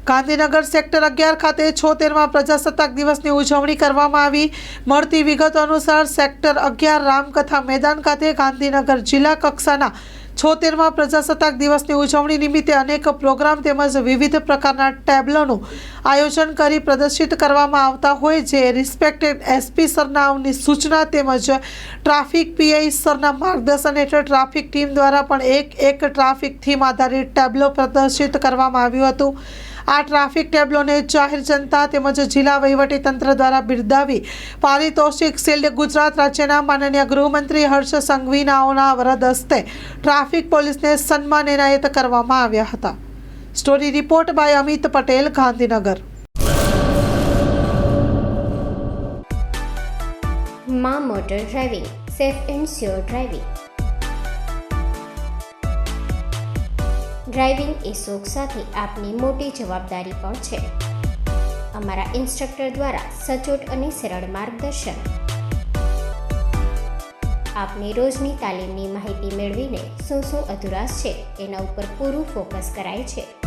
Gandhinagar sector 11 ખાતે 76મા પ્રજાસત્તાક દિવસની ઉજવણી કરવામાં આવી. મળતી વિગતો અનુસાર સેક્ટર 11 રામકથા મેદાન ખાતે ગાંધીનગર જિલ્લા કક્ષાના 76મા પ્રજાસત્તાક દિવસની ઉજવણી નિમિત્તે અનેક પ્રોગ્રામ તેમજ વિવિધ પ્રકારના ટેબ્લોનું આયોજન કરી પ્રદર્શિત કરવામાં આવતા હોય જે રિસ્પેક્ટેડ એસપી સરનાઓની સૂચના તેમજ ટ્રાફિક પીઆઈ સરના માર્ગદર્શન હેઠળ ટ્રાફિક ટીમ દ્વારા પણ એક ટ્રાફિક થીમ આધારિત ટેબ્લો પ્રદર્શિત કરવામાં આવ્યું હતું. આ ટ્રાફિક ટેબ્લોને જાહેર જનતા તેમજ જિલ્લા વહીવટીતંત્ર દ્વારા બિરદાવી પારિતોષિક શિલ્ડ ગુજરાત રાજ્યના માનનીય ગૃહમંત્રી હર્ષ સંઘવીનાઓના વરદ હસ્તે ટ્રાફિક પોલીસને સન્માન એનાયત કરવામાં આવ્યા હતા. Story report by Amit Patel, Gandhinagar. માં motor driving, safe and sure driving. Driving એ શોખ સાથે આપની મોટી જવાબદારી પણ છે. અમારા ઇન્સ્ટ્રક્ટર દ્વારા સચોટ અને સરળ માર્ગદર્શન. આપની રોજની તાલીમની માહિતી મેળવીને શું અધુરાશ છે એના ઉપર પૂરું ફોકસ કરાય છે.